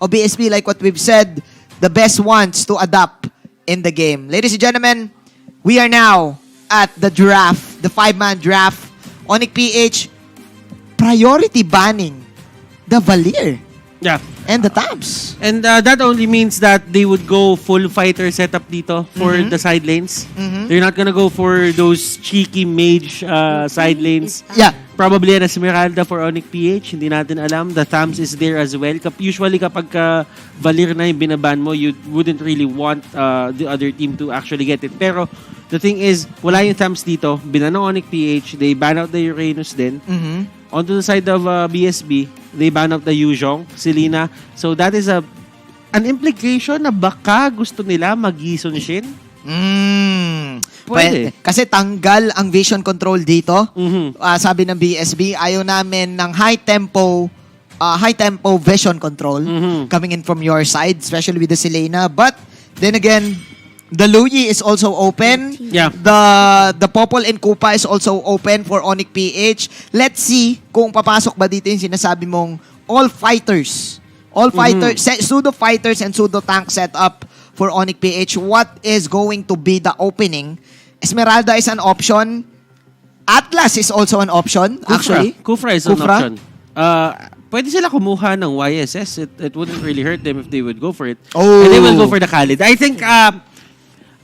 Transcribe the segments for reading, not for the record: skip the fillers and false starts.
o BSB, like what we've said, the best ones to adapt in the game. Ladies and gentlemen, we are now at the draft, the 5-man draft. ONIC-PH priority banning the Valier. Yeah. And the tabs. And that only means that they would go full fighter setup dito for the side lanes. They're not gonna go for those cheeky mage side lanes. Yeah. Probably an Esmeralda for ONIC-PH. Hindi natin alam. The Thams is there as well. Usually kapag Valir na yung binaban mo, you wouldn't really want the other team to actually get it. Pero the thing is, wala yung Thams dito. Binan ng ONIC-PH. They ban out the Uranus din. Onto the side of BSB, they ban out the Yuzhong, Selena. So that is an implication na baka gusto nila mag-Yison Shin. Pwede. Kasi tanggal ang vision control dito. Sabi ng BSB, ayaw namin ng high tempo vision control coming in from your side, especially with the Selena. But then again, the Luyi is also open. Yeah. The Popol and Kupa is also open for ONIC-PH. Let's see kung papasok ba dito yung sinasabi mong all fighters, pseudo fighters and pseudo tank setup for ONIC-PH. What is going to be the opening? Esmeralda is an option. Atlas is also an option, actually. Kufra is an option. Pwede sila kumuha ng YSS. It wouldn't really hurt them if they would go for it. And they will go for the Khalid. I think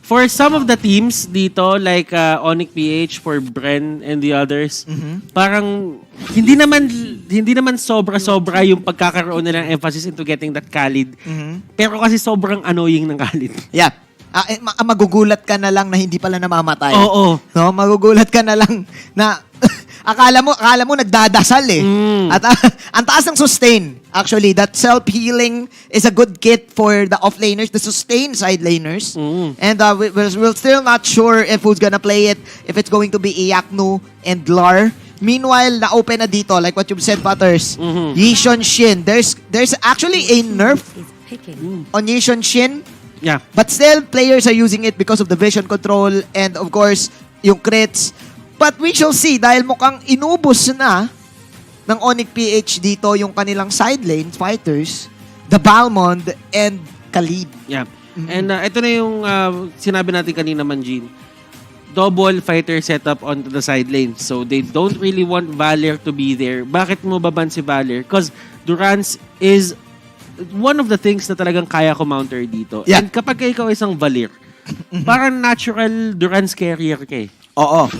for some of the teams dito, like ONIC-PH, for Bren and the others, parang hindi naman sobra-sobra yung pagkakaroon nila ng emphasis into getting that Khalid. Pero kasi sobrang annoying ng Khalid. Yeah. Magugulat ka na lang na hindi pala namamatay. Oo. No, magugulat ka na lang na akala mo nagdadasal eh. At ang taas ng sustain. Actually, that self-healing is a good kit for the off-laners, the sustain side laners. And we're still not sure if who's gonna play it, if it's going to be Iyaknu and Lar. Meanwhile, na-open na dito, like what you've said, Butters, Yishon Shin. There's actually a nerf on Yishon Shin. Yeah. But still, players are using it because of the vision control and of course, yung crits. But we shall see dahil mukhang inubos na ng ONIC-PH dito yung kanilang side lane fighters, the Balmond and Khalid. Yeah. And ito na yung sinabi natin kanina, Manjin. Double fighter setup onto the side lane. So they don't really want Valir to be there. Bakit mo baban si Valir? Because Durance is one of the things na talagang kaya ko counter dito. Yeah. And kapag ikaw isang Valir, parang natural Durance carrier ka eh. Oo.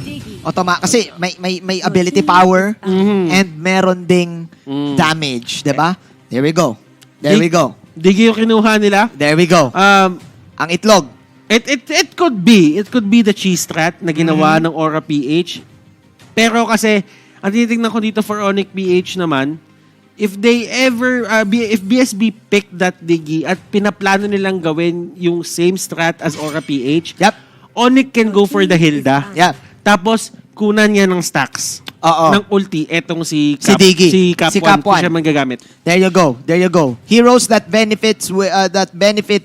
Kasi may ability power and meron ding damage, 'di ba? There we go. Digi yung kinuha nila. There we go. Ang itlog. It could be the cheese strat na ginawa ng Aura-PH. Pero kasi ang tinitingnan ko dito for ONIC-PH naman, if BSB picked that Digi at pinaplano nilang gawin yung same strat as Aura-PH, ONIC can go for the Hilda. Yeah. Tapos, kunan niya ng stacks. Ng ulti. Etong si Digi. Si Cap 1 siya manggagamit. There you go. Heroes that benefit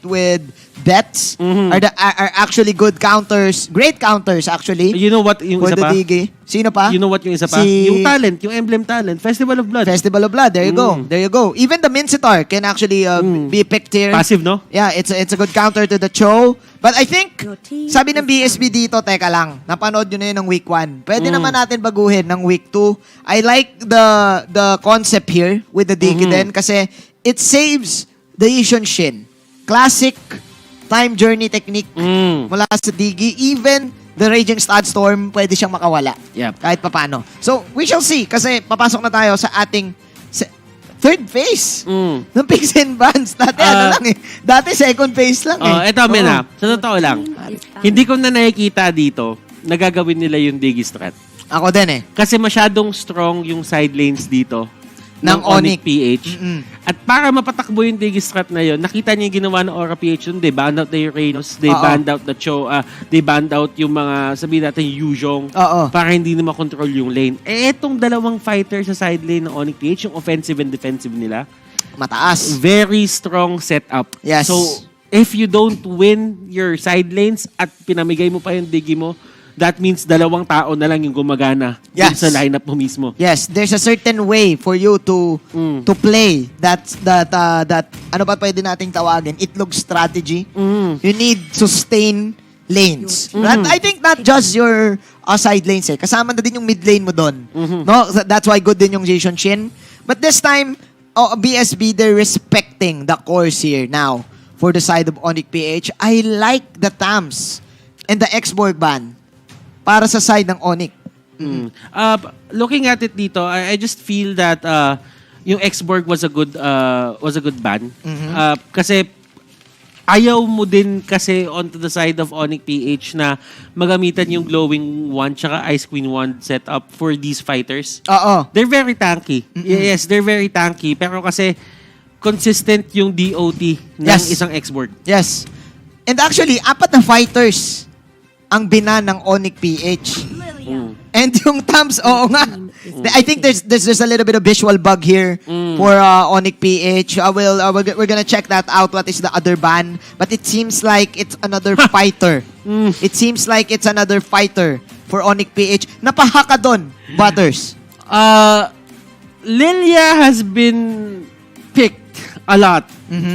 with bets are actually good counters. Great counters, actually. You know what yung for isa the pa? Digi. Sino pa? You know what yung isa pa? Yung talent, yung emblem talent. Festival of Blood. There you go. Even the Mincitar can actually be picked here. Passive, no? Yeah, it's a good counter to the Cho. But I think, sabi ng BSB dito, teka lang, napanood nyo na yun ng week 1. Pwede naman natin baguhin ng week 2. I like the concept here with the Digi din kasi it saves the Yishon Shin. Classic time journey technique mula sa Digi. Even the Raging Storm, pwede siyang makawala. Yep. Kahit papano. So, we shall see. Kasi papasok na tayo sa ating third phase ng picks and bans. Dati Dati second phase lang eh. Eto, Mena. Sa totoo lang, hindi ko na nakikita dito na gagawin nila yung Digi strat. Ako din eh. Kasi masyadong strong yung side lanes dito ng ONIC-PH. At para mapatakbo yung Digi strat na yun, nakita niyo yung ginawa ng Aura-PH yun. They banned out the Uranus, they banned out the Cho, they banned out yung mga, sabihin natin, Yuzhong, para hindi na makontrol yung lane. Etong dalawang fighter sa side lane ng ONIC-PH, yung offensive and defensive nila, mataas. Very strong setup. Yes. So, if you don't win your side lanes at pinamigay mo pa yung Digi mo, that means dalawang tao na lang yung gumagana dun Yes. sa lineup mo mismo. Yes, there's a certain way for you to play that ano ba pwede nating tawagin? Itlog strategy. You need sustain lanes. But I think not just your side lanes kasama na din yung mid lane mo doon. No, that's why good din yung Jason Shin. But this time, BSB, they're respecting the course here now for the side of ONIC-PH. I like the TAMS and the X-Borg ban para sa side ng ONIC. Looking at it dito, I just feel that yung X-Borg was a good ban. Kasi ayaw mo din kasi onto the side of ONIC-PH na magamitan yung Glowing Wand tsaka Ice Queen Wand setup for these fighters. Oo. They're very tanky. Yes, they're very tanky. Pero kasi consistent yung DOT ng isang X-Borg. Yes. And actually, 4 na fighters ang bina ng ONIC-PH. And yung TAMS, oo nga. I think there's a little bit of visual bug here for ONIC-PH. We're gonna check that out. What is the other ban? But it seems like it's another fighter. It seems like it's another fighter for ONIC-PH. Napahaka doon, Butters. Lilia has been picked a lot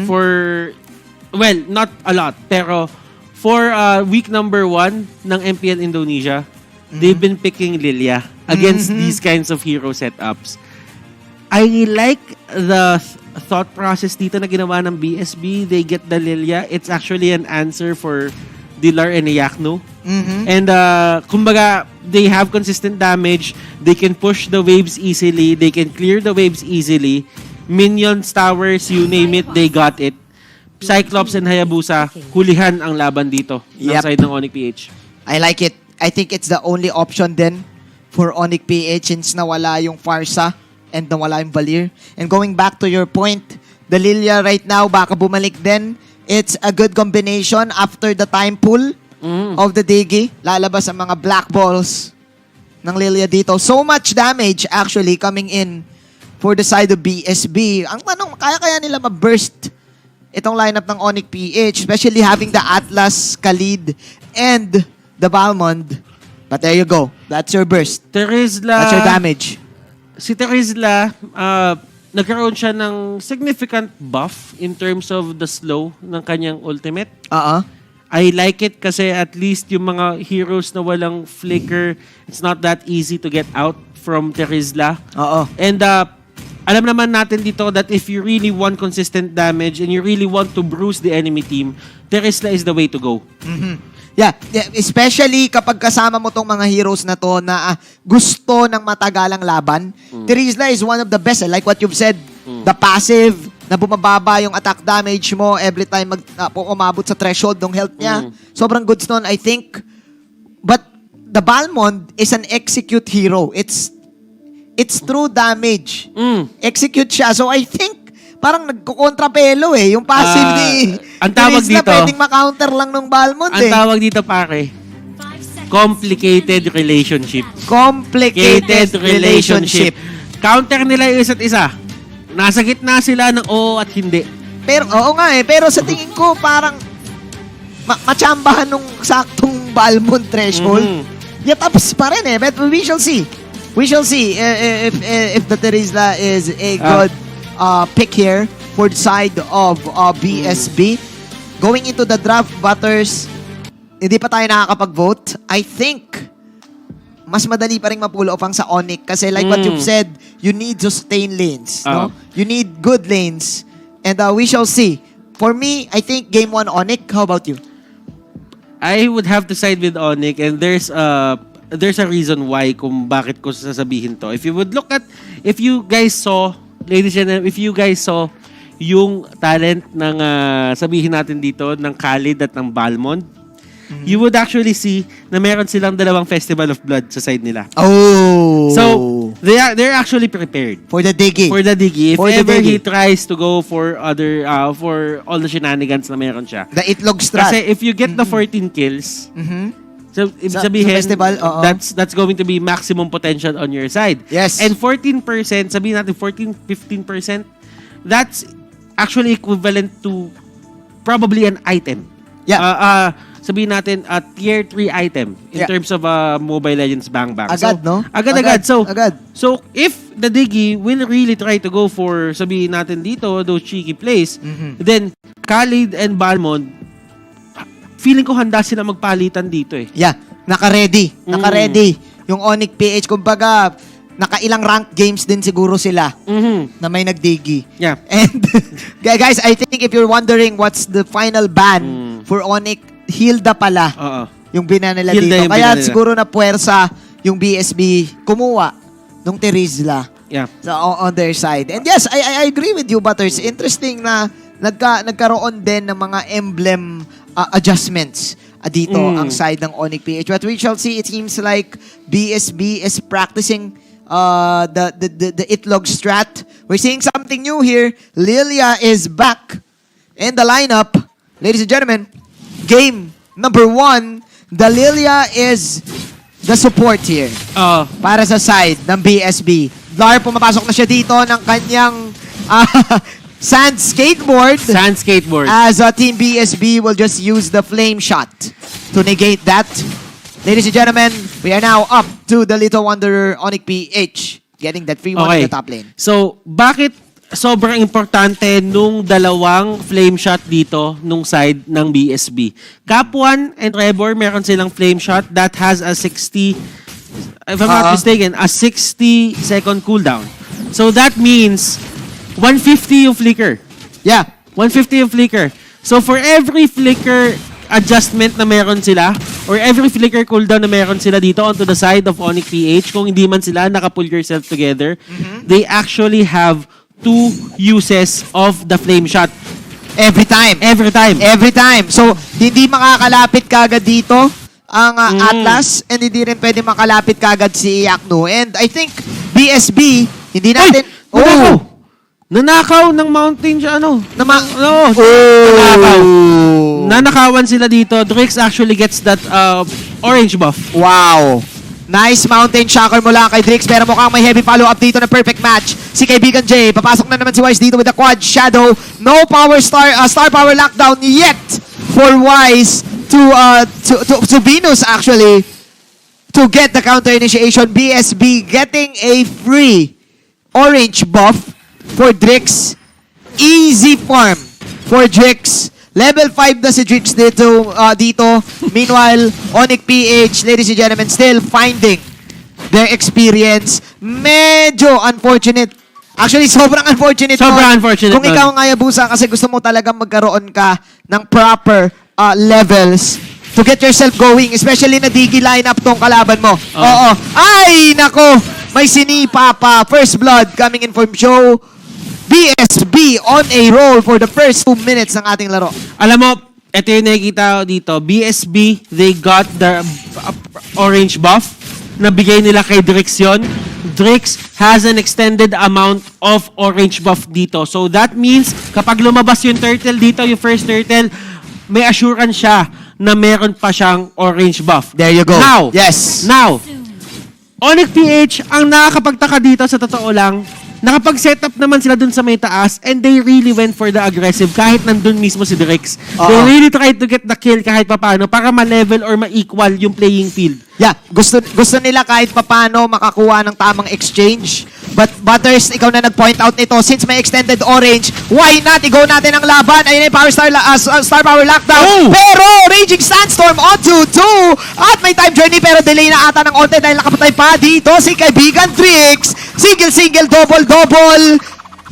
for, well, not a lot, pero for week number 1 ng MPL Indonesia, they've been picking Lilia against these kinds of hero setups. I like the thought process dito na ginawa ng BSB. They get the Lilia. It's actually an answer for Dilar and Yakno. And kumbaga, they have consistent damage. They can push the waves easily. They can clear the waves easily. Minions, towers, you name it, they got it. Cyclops and Hayabusa, hulihan ang laban dito ng side ng ONIC-PH. I like it. I think it's the only option then for ONIC-PH since nawala yung Farsa and nawala yung Valir. And going back to your point, the Lilia right now, baka bumalik din. It's a good combination after the time pool of the Digi. Lalabas ang mga black balls ng Lilia dito. So much damage actually coming in for the side of BSB. Ang tanong, kaya nila ma-burst itong lineup ng ONIC-PH, especially having the Atlas, Khalid, and the Balmond. But there you go. That's your burst. Terizla, That's your damage. Si Terizla, nagkaroon siya ng significant buff in terms of the slow ng kanyang ultimate. I like it kasi at least yung mga heroes na walang flicker, it's not that easy to get out from Terizla. And alam naman natin dito that if you really want consistent damage and you really want to bruise the enemy team, Terizla is the way to go. Yeah, especially kapag kasama mo tong mga heroes na to na gusto ng matagalang laban. Terizla is one of the best. Like what you've said, the passive, na bumababa yung attack damage mo every time umabot sa threshold ng health niya. Sobrang goods nun, I think. But the Balmond is an execute hero. It's true damage. Execute siya. So I think parang nagko-kontrapelo yung passive ni ang tawag Terizla, dito, pwedeng ma-counter lang ng Balmond ang tawag dito pare, complicated relationship. Complicated relationship. Counter nila yung isa't isa. Nasa gitna sila ng oo at hindi. Pero, oo nga pero sa tingin ko parang matsambahan nung saktong Balmond threshold. Tapos pa rin but we shall see. We shall see if the Terizla is a good pick here for the side of BSB. Going into the draft, Butters, hindi pa tayo nakakapag-vote. I think mas madali pa rin ma-pull off ang sa ONIC kasi like what you've said, you need sustain lanes. No? You need good lanes. And we shall see. For me, I think game 1 ONIC. How about you? I would have to side with ONIC and there's a reason why kung bakit ko sasabihin to. If you guys saw, ladies and gentlemen, if you guys saw yung talent ng, sabihin natin dito, ng Khalid at ng Balmond, you would actually see na meron silang dalawang Festival of Blood sa side nila. So, they're actually prepared. For the Digi. If ever he tries to go for for all the shenanigans na meron siya. The itlog strat. Kasi if you get the 14 kills, so, ibig sabihin, festival, that's going to be maximum potential on your side. Yes. And 14%, sabihin natin 15%, that's actually equivalent to probably an item. Yeah. sabihin natin, tier 3 item in terms of Mobile Legends Bang Bang. Agad, no? Agad. Agad. So, if the Diggy will really try to go for, sabihin natin dito, those cheeky plays, then Khalid and Balmond, feeling ko handa sila magpalitan dito eh. Yeah, naka-ready. Naka-ready. Yung ONIC PH, kumbaga, nakailang ranked games din siguro sila na may nagdigi. Yeah. And guys, I think if you're wondering what's the final ban for ONIC, Hilda pala yung bina nila Hilda dito. yung Kaya bina nila. siguro na puwersa yung BSB kumuha nung Terizla on their side. And yes, I agree with you, Butters. Interesting na nagkaroon din ng mga emblem adjustments dito ang side ng ONIC PH. But we shall see, it seems like BSB is practicing the itlog strat. We're seeing something new here. Lilia is back in the lineup. Ladies and gentlemen, game number 1. The Lilia is the support here. Para sa side ng BSB. Lar, pumapasok na siya dito ng kanyang sand skateboard. As Team BSB will just use the flame shot to negate that. Ladies and gentlemen, we are now up to the Little Wanderer ONIC PH getting that free one in the top lane. So, bakit sobrang importante nung dalawang flame shot dito nung side ng BSB? Cap1 and Trevor, meron silang flame shot that has a 60, if I'm not mistaken, a 60-second cooldown. So, that means 150 yung flicker. Yeah. 150 yung flicker. So, for every flicker adjustment na meron sila or every flicker cooldown na meron sila dito onto the side of ONIC PH, kung hindi man sila naka-pull yourself together, they actually have 2 uses of the flame shot. Every time. So, hindi makakalapit kagad dito ang Atlas and hindi rin pwede makalapit kagad si Yakno. And I think BSB, hindi natin... Nanakaw ng mountain siya, nanakaw. Nanakawan sila dito. Drix actually gets that orange buff. Wow. Nice mountain shocker mula kay Drix, pero mukhang may heavy follow-up dito na perfect match. Si kaibigan Jay, papasok na naman si Wise dito with the quad shadow. No power star power lockdown yet for Wise to Venus actually to get the counter initiation. BSB getting a free orange buff for Drix. Easy farm for Drix. Level 5 na si Drix dito. Meanwhile, ONIC PH, ladies and gentlemen, still finding their experience. Medyo unfortunate. Actually, sobrang unfortunate. Kung ikaw nga Yabusa, kasi gusto mo talagang magkaroon ka ng proper levels to get yourself going, especially na digi lineup tong kalaban mo. Ay, nako! May sinipa pa. First blood coming in from Joe. BSB on a roll for the first 2 minutes ng ating laro. Alam mo, ito yung nakikita ko dito. BSB, they got the orange buff na bigay nila kay Drix yun. Drix has an extended amount of orange buff dito. So that means, kapag lumabas yung turtle dito, yung first turtle, may assurance siya na meron pa siyang orange buff. There you go. Now, yes. Now, ONIC PH, ang nakakapagtaka dito sa totoo lang, nakapag-setup naman sila dun sa may taas and they really went for the aggressive kahit nandun mismo si Drix. They really tried to get the kill kahit papano para ma-level or ma-equal yung playing field. Yeah, gusto nila kahit papano makakuha ng tamang exchange. But Butters, ikaw na nag-point out nito. Since may extended orange, why not? I-go natin ang laban. Ayun yung power star power lockdown. Pero Raging Sandstorm onto 2. At may time journey pero delay na ata ng onte dahil nakapatay pa dito si kaibigan Drix. Single, double.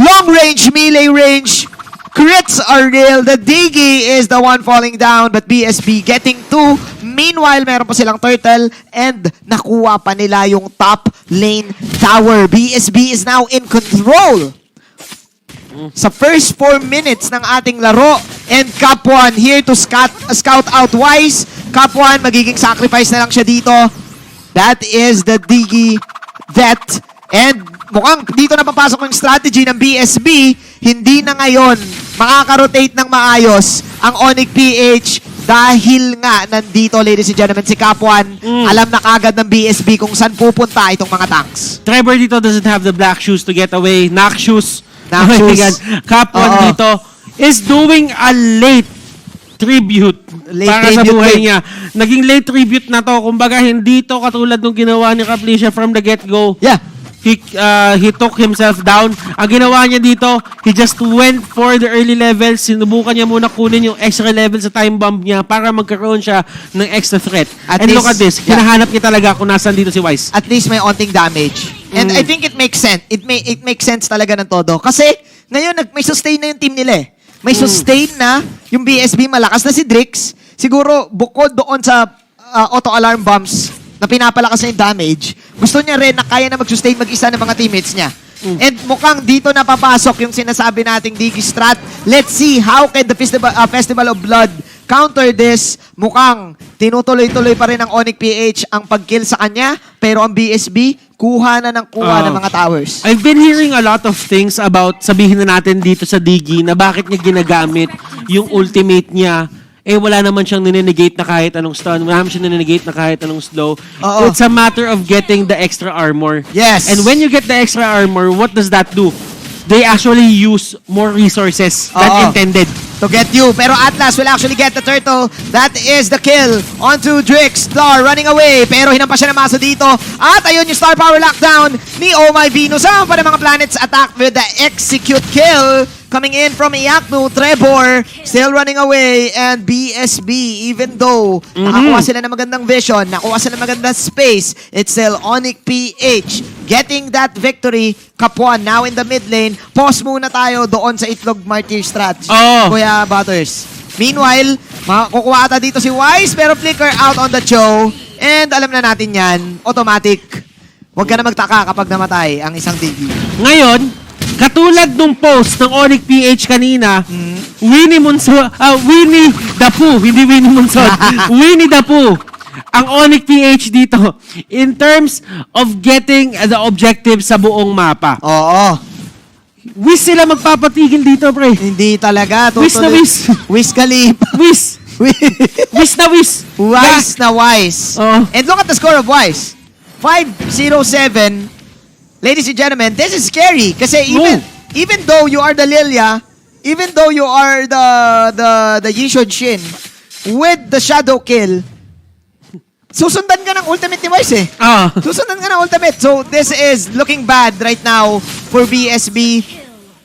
Long range, melee range. Crits are real. The Diggy is the one falling down, but BSB getting 2. Meanwhile, meron pa silang turtle and nakuha pa nila yung top lane tower. BSB is now in control sa first 4 minutes ng ating laro. And Cap1 here to scout out Wise. Cap1, magiging sacrifice na lang siya dito. That is the Diggy vet. And mukhang dito na papasok yung strategy ng BSB. Hindi na ngayon makaka-rotate ng maayos ang ONIC PH dahil nga nandito, ladies and gentlemen, si Cap1. Alam na kagad ng BSB kung saan pupunta itong mga tanks. Trevor dito doesn't have the black shoes to get away. Nak shoes. Cap1 dito is doing a late tribute Late para sa tribute buhay wave. niya. Naging late tribute na to. Kumbaga, hindi to katulad nung ginawa ni Caplicia from the get-go. Yeah. He took himself down. Ang ginawa niya dito, he just went for the early levels. Sinubukan niya muna kunin yung extra level sa time bomb niya para magkaroon siya ng extra threat. At And least, look at this. yeah. Hinahanap niya talaga kung nasan dito si Wise. At least may onting damage. And I think it makes sense. It makes sense talaga ng todo. Kasi ngayon may sustain na yung team nila eh. May sustain na yung BSB, malakas na si Drix. Siguro bukod doon sa auto-alarm bombs na pinapalakas na yung damage, gusto niya rin na kaya na mag-sustain mag-isa ng mga teammates niya. And mukhang dito na papasok yung sinasabi nating Digi Strat. Let's see how can the Festival of Blood counter this. Mukhang tinutuloy-tuloy pa rin ng ONIC-PH ang pag-kill sa kanya, pero ang BSB, kuha na ng mga towers. I've been hearing a lot of things about, sabihin na natin dito sa Digi, na bakit niya ginagamit yung ultimate niya. Wala naman siyang ninenegate na kahit anong stun. Wala naman siyang ninenegate na kahit anong slow. Oo. It's a matter of getting the extra armor. Yes. And when you get the extra armor, what does that do? They actually use more resources than Oo. intended. To get you. Pero Atlas will actually get the turtle. That is the kill onto Drix. Star running away. Pero hinampas siya ng maso dito. At ayun yung star power lockdown ni Oh My Venus. Sama pa ng mga planets attack with the execute kill. Coming in from Iaknu, Trevor, still running away, and BSB, even though nakakuha sila ng magandang vision, nakuha sila ng magandang space, it's still ONIC-PH getting that victory. Kapuan now in the mid lane. Pause muna tayo doon sa Itlog Martyr Strat. Oh. Kuya Butters. Meanwhile, makukuha ata dito si Wise, pero flicker out on the show. And alam na natin yan, automatic. Huwag ka na magtaka kapag namatay ang isang Digi. Ngayon, katulad nung post ng ONIC-PH kanina, Winnie the Pooh, hindi Winnie Monson, Winnie the Pooh, ang ONIC-PH dito, in terms of getting the objective sa buong mapa. Oo. Wish sila magpapatigil dito, pre. Hindi talaga. Wish na wish. Wish Khalifa. Wish. Wish na wish. Wise na Wise. Oo. And look at the score of Wise. 5-0-7. Ladies and gentlemen, this is scary. Kasi even though you are the Lilia, even though you are the Yishun Shin, with the shadow kill, susundan ka ng ultimate ni Wise eh. Susundan ka ng ultimate. So this is looking bad right now for BSB.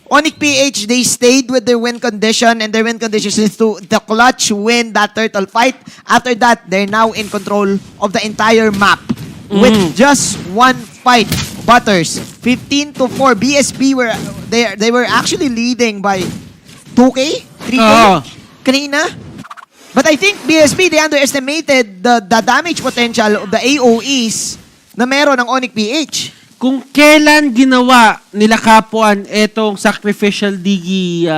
ONIC-PH, they stayed with their win condition, and their win condition is to the clutch win that turtle fight. After that, they're now in control of the entire map with just one fight. Butters, 15-4. BSB they were actually leading by 2K, 3K kanina. But I think BSB, they underestimated the damage potential of the AOEs na meron ng ONIC-PH. Kung kailan ginawa nila Kapuan etong sacrificial Digi,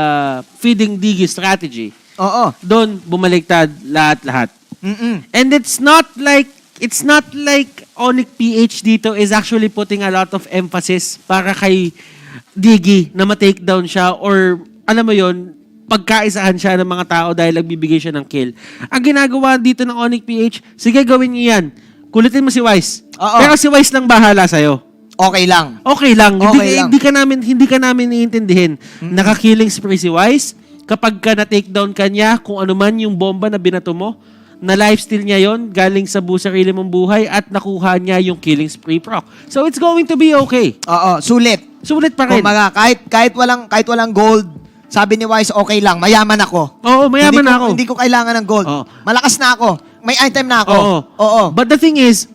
feeding Digi strategy, doon bumaliktad lahat-lahat. And it's not like ONIC-PH dito is actually putting a lot of emphasis para kay Digi na ma-takedown siya or alam mo yon, pagkaisahan siya ng mga tao dahil nagbibigay siya ng kill. Ang ginagawa dito ng ONIC-PH, sige gawin niyo yan. Kulitin mo si Wise. Pero si Wise lang bahala sa'yo. Okay lang. Okay lang. Okay lang. Hindi ka namin iintindihin. Nakakilling spree si Wise. Kapag ka na-takedown ka niya, kung ano man yung bomba na binato mo, na lifesteal niya yon galing sa sarili mong buhay at nakuha niya yung killing spree proc. So it's going to be okay. Sulit. Sulit pa rin. Kumaga, kahit walang gold, sabi ni Wise, okay lang, mayaman ako. Oo, mayaman ako. Hindi ko kailangan ng gold. Malakas na ako. May item na ako. Oo. But the thing is,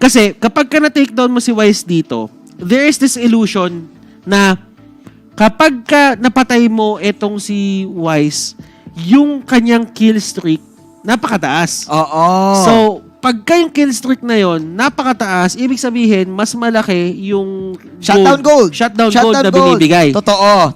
kasi kapag ka na-takedown mo si Wise dito, there is this illusion na kapag ka napatay mo etong si Wise, yung kanyang kill streak, napakataas. So, pagka yung kill streak na yon napakataas, ibig sabihin, mas malaki yung shutdown gold. Shutdown gold na binibigay. Totoo.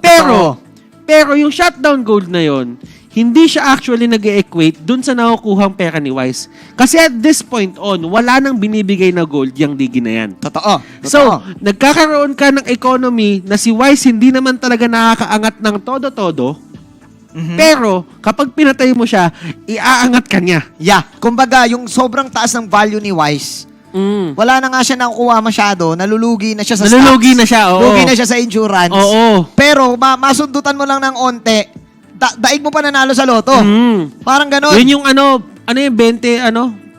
Pero yung shutdown gold na yon hindi siya actually nag-equate dun sa nakukuhang pera ni Wise. Kasi at this point on, wala nang binibigay na gold yung Digi na yan. Totoo. So, nagkakaroon ka ng economy na si Wise hindi naman talaga nakakaangat ng todo-todo. Pero, kapag pinatay mo siya, iaangat ka niya. Yeah. Kumbaga, yung sobrang taas ng value ni Wise, wala na nga siya nakukuha masyado, nalulugi na siya sa Nalulugi stats. na siya, oo. Lugi na siya sa endurance. Oo. Pero, masundutan mo lang ng onte, daig mo pa nanalo sa loto. Parang ganun. Yun yung ano yung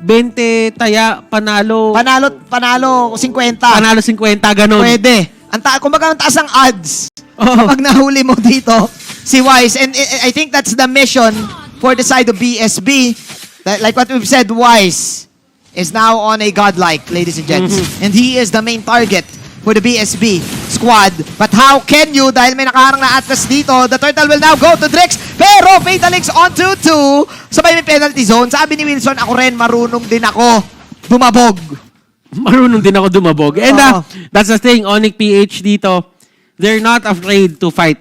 20 taya, panalo 50. Panalo 50, ganun. Pwede. Kumbaga ang taas ng odds. Oo. Pag nahuli mo dito, si Wise. And I think that's the mission for the side of BSB. Like what we've said, Wise is now on a godlike, ladies and gents. And he is the main target for the BSB squad. But how can you, dahil may nakaharang na Atlas dito, the turtle will now go to Drix. Pero Fatalix on 2-2. Sabay may penalty zone. Sabi ni Wilson, ako rin, marunong din ako dumabog. Marunong din ako dumabog. And that's the thing, ONIC-PH dito, they're not afraid to fight.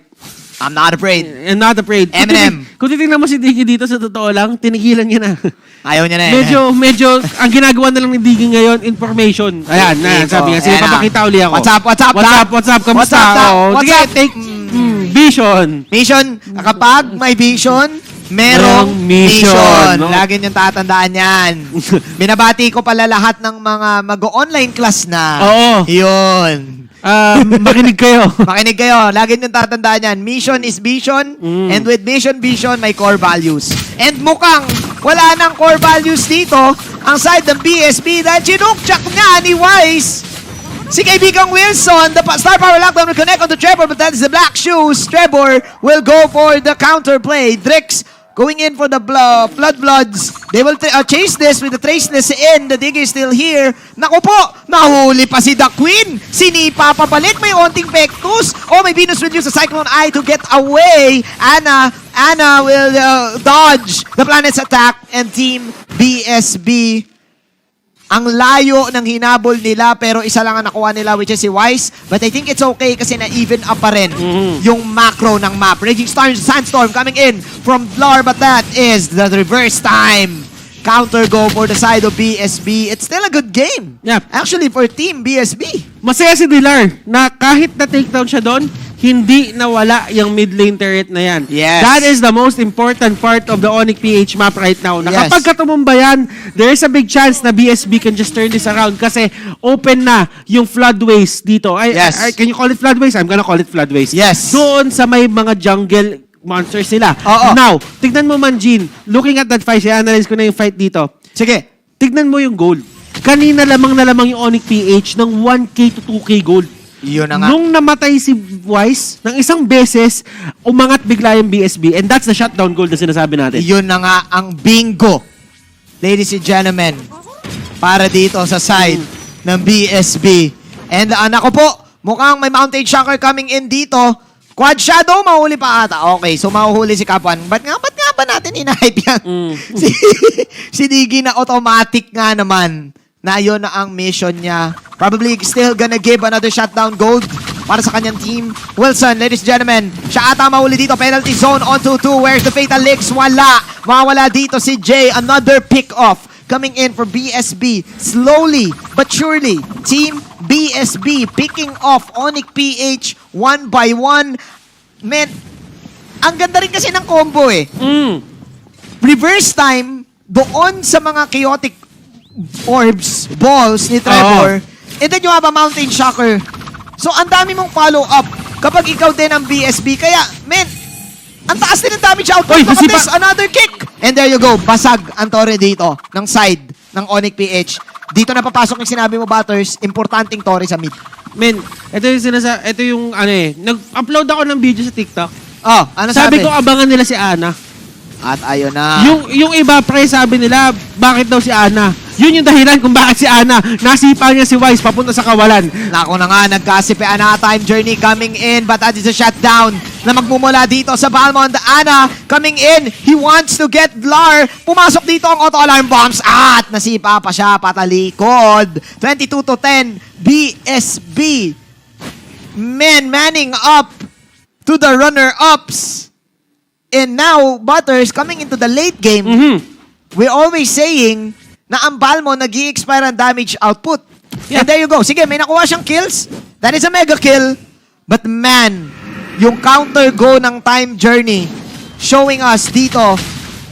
I'm not afraid. I'm not afraid. Eminem. Kung titignan mo si Diggy dito, sa totoo lang, tinigilan niya na. Ayaw niya na eh. Medyo, ang ginagawa na lang ni Diggy ngayon, information. Ayan, sabi nga. Sige, papakita uli ako. What's up? Kamusta? Sige, take vision. Mission, kapag may vision, merong mission. No? Lagi niyong tatandaan yan. Binabati ko pala lahat ng mga mag-online class na. Oo. Yun. Makinig kayo. Makinig kayo. Lagi niyong tatandaan yan. Mission is vision. And with mission, may core values. And mukhang wala nang core values dito ang side ng BSB dahil chinukchak nga ni Wise. Si kaibigang Wilson, the star power lockdown will connect on to Trevor, but that is the black shoes. Trevor will go for the counter play. Drix going in for the Bloods. They will chase this with the traceless in. The Digger is still here. Naku po, nahuli pa si The Queen. Sinipa papalik, may onting pektus. May Venus will use the Cyclone Eye to get away. Anna will dodge the planet's attack, and Team BSB. Ang layo ng hinabol nila pero isa lang ang nakuha nila, which is si Wise. But I think it's okay kasi na-even up pa rin yung macro ng map. Raging Sandstorm coming in from Blar, but that is the reverse time. Counter go for the side of BSB. It's still a good game. Yeah. Actually, for Team BSB. Masaya si Dilar na kahit na takedown siya doon, hindi nawala yung mid lane turret na yan. Yes. That is the most important part of the ONIC-PH map right now. Na Yes. kapag katumumba yan, there is a big chance na BSB can just turn this around kasi open na yung floodways dito. Yes. Can you call it floodways? I'm gonna call it floodways. Yes. Doon sa may mga jungle monsters sila. Oo. Now, tignan mo man, Jean, looking at that fight, i-analyze ko na yung fight dito. Sige. Tignan mo yung gold. Kanina lamang yung ONIC-PH ng 1K to 2K gold. Yun na nga. Nung namatay si Wise, ng isang beses, umangat bigla yung BSB. And that's the shutdown goal na sinasabi natin. Yun na nga ang bingo, ladies and gentlemen, para dito sa side ng BSB. And anak ko po, mukhang may Mountain Shocker coming in dito. Quad Shadow, mahuli pa ata. Okay, so mahuhuli si Kapuan. Ba't nga ba natin inahype yan? Si Diggy na automatic nga naman na yun na ang mission niya. Probably still gonna give another shutdown gold para sa kanyang team. Wilson, ladies and gentlemen, siya ata mahuli dito. Penalty zone on 2-2. Where's the Fatal Licks? Wala. Mawala dito si Jay. Another pick-off coming in for BSB. Slowly but surely, Team BSB picking off ONIC-PH one by one. Man, ang ganda rin kasi ng combo eh. Reverse time doon sa mga chaotic orbs, balls ni Trevor. And then you have a Mountain Shocker. So, ang dami mong follow-up kapag ikaw din ang BSB. Kaya, man, ang taas din ang damage output. This another kick. And there you go. Basag ang Torre dito ng side ng ONIC-PH. Dito na papasok yung sinabi mo, Butters, importanteng Torre sa mid. Men, ito yung nag-upload ako ng video sa TikTok. Ano Sabi ko, abangan nila si Ana. At ayun na. Yung iba, pre, sabi nila, bakit daw si Ana? Yun yung dahilan kung bakit si Ana. Nasipa niya si Wise papunta sa kawalan. Nako na nga, nagkasipian na time journey coming in. But that is a shutdown na magmumula dito sa Balmond. Ana coming in. He wants to get Blar. Pumasok dito ang auto-alarm bombs. At nasipa pa siya patalikod. 22-10. BSB. Manning up to the runner-ups. And now, Butters, coming into the late game, we're always saying na ang Balmo nag-i-expire ang damage output. Yeah. And there you go. Sige, may nakuha siyang kills. That is a mega kill. But man, yung counter go ng time journey showing us dito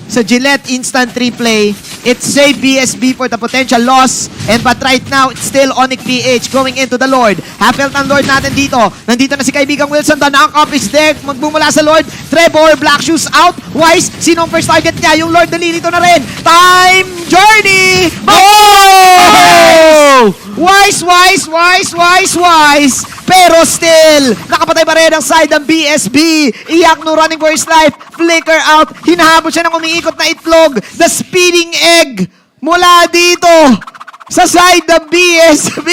sa Gillette Instant Replay, it saved BSB for the potential loss. But right now, it's still ONIC-PH going into the Lord. Half-health ang Lord natin dito. Nandito na si kaibigang Wilson. The knock-up is there. Magmumula sa Lord. Trevor, Black Shoes out. Wise, sinong first target niya? Yung Lord nalilito na rin. Time Journey! Oh! Wise! Pero still, nakapatay pa rin ang side ng BSB. Iyak no running for his life. Flicker out. Hinahabol siya ng umiikot na itlog. The speeding egg mula dito sa side ng BSB.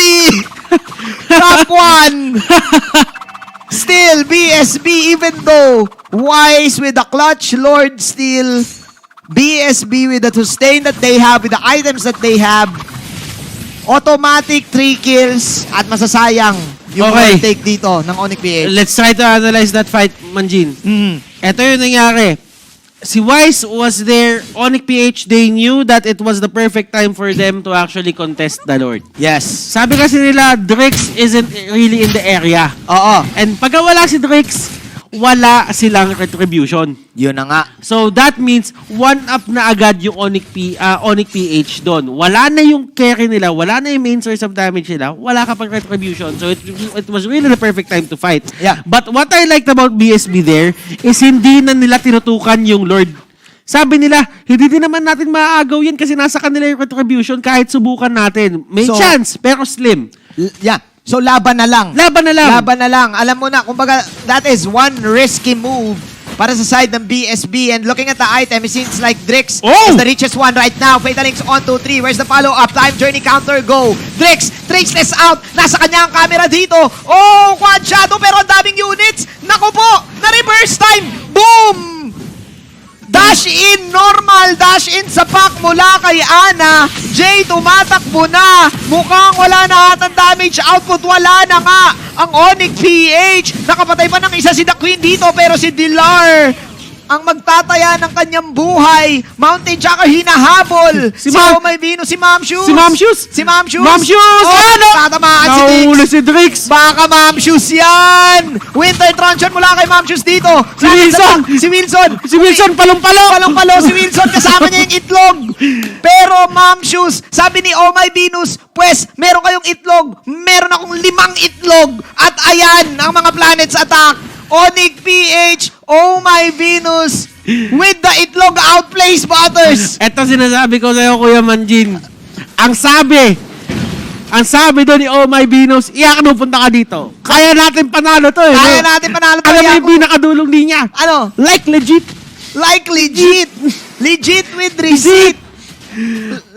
Top 1. Still, BSB, even though Wise with the clutch, Lord still, BSB with the sustain that they have, with the items that they have, automatic 3 kills at masasayang yung take dito ng ONIC PH. Let's try to analyze that fight, Manjin. Ito yung nangyari. Si Wise was there, ONIC PH, they knew that it was the perfect time for them to actually contest the Lord. Yes. Sabi kasi nila, Drix isn't really in the area. Oo. And pagka wala si Drix, wala silang retribution. Yun na nga. So that means one up na agad yung ONIC PH doon. Wala na yung carry nila, wala na yung main source of damage nila, wala ka pang retribution. So it was really the perfect time to fight. Yeah. But what I liked about BSB there is hindi na nila tinutukan yung Lord. Sabi nila, hindi din naman natin maaagaw yan kasi nasa kanila yung retribution kahit subukan natin. May chance, pero slim. Yeah. So, laban na lang. Laban na lang. Laban na lang. Alam mo na, kumbaga, that is one risky move para sa side ng BSB. And looking at the item, it seems like Drix is the richest one right now. Fatal Links on 2-3. Where's the follow-up? Time Journey counter go. Drix, traceless out. Nasa kanya ang camera dito. Oh, quad shadow, pero ang daming units. Naku po, na-reverse time. Boom! Dash in, normal dash in sa pack mula kay Ana. Jay, tumatakbo na. Mukhang wala na atang damage output. Wala na nga ang ONIC PH. Nakapatay pa ng isa si The Queen dito, pero si Dilar ang magtataya ng kanyang buhay. Mountain tsaka hinahabol. Si May Vino, si Ma'am Shoes. Si Ma'am Shoes. Si Ma'am Shoes. Ma'am Shoes! Oh, ano? Tatamaan si Drix. Nauna si Drix. Baka Ma'am Shoes yan. Winter Truncheon mula kay Ma'am Shoes dito. Si Wilson. Si Wilson. Si Wilson, palong-palo. Palong-palo si Wilson. Kasama niya yung itlog. Pero Ma'am Shoes, sabi ni Oh My Venus, pues, meron kayong itlog. Meron akong 5 itlog. At ayan, ang mga planets attack. ONIC PH, Oh My Venus, with the itlog outplays Butters. Ito sinasabi ko sa'yo, Kuya Manjin. Ang sabi doon ni Oh My Venus, iyak no, punta ka dito. Kaya natin panalo to eh. Kaya natin panalo to. Alam mo yung pinakadulong linya? Ano? Like legit. Like legit. Legit with receipt.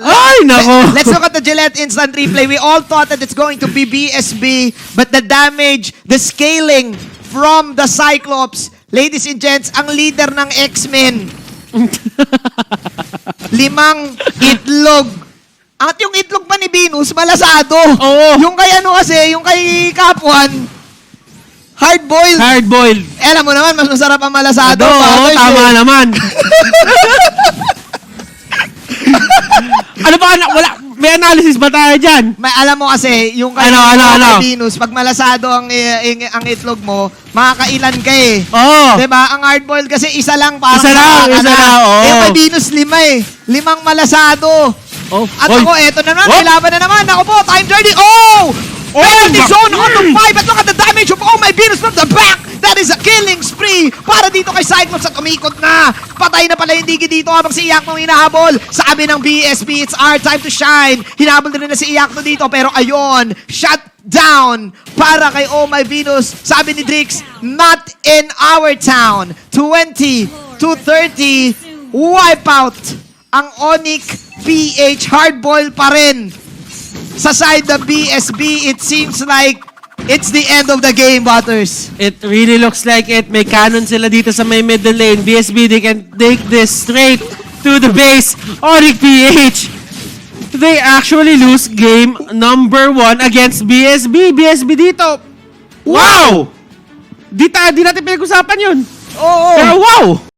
Ay, nako. Let's look at the Gillette instant replay. We all thought that it's going to be BSB, but the damage, the scaling from the Cyclops, ladies and gents, ang leader ng X-Men. 5 itlog. At yung itlog pa ni Venus, malasado. Oo. Yung kay ano kasi, yung kay Kapuan, hard-boiled. Hard-boiled. Alam mo naman, mas masarap ang malasado. Oo, tama naman. Ano ba? Wala. May analysis ba tayo dyan? May alam mo kasi, yung kay Venus, pag malasado ang itlog mo, makakailan ka eh. Oo. Diba? Ang hard-boiled kasi isa lang parang Isa lang, oo. Eh, kay Venus 5 eh. 5 malasado. Oh. At Oy. ako, eto na naman, Oh. may laban na naman. Ako po, time journey. Oh! Penalty zone on the 5. At look at the damage of Oh My Venus from the back. That is a killing spree para dito kay Cyclops at umikot na. Patay na pala yung digi dito habang si Iakno hinahabol. Sabi ng BSB, it's our time to shine. Hinahabol din na si Iakno dito pero ayon, shut down para kay Oh My Venus. Sabi ni Drix, not in our town. 20 to 30, wipe out ang ONIC PH. Hardball pa rin. Sa side ng BSB, it seems like it's the end of the game, Butters. It really looks like it. May cannon sila dito sa may middle lane. BSB, they can take this straight to the base. ONIC PH, they actually lose game number 1 against BSB. BSB dito. Wow! Di natin pinag-usapan yun. Oo. Pero wow!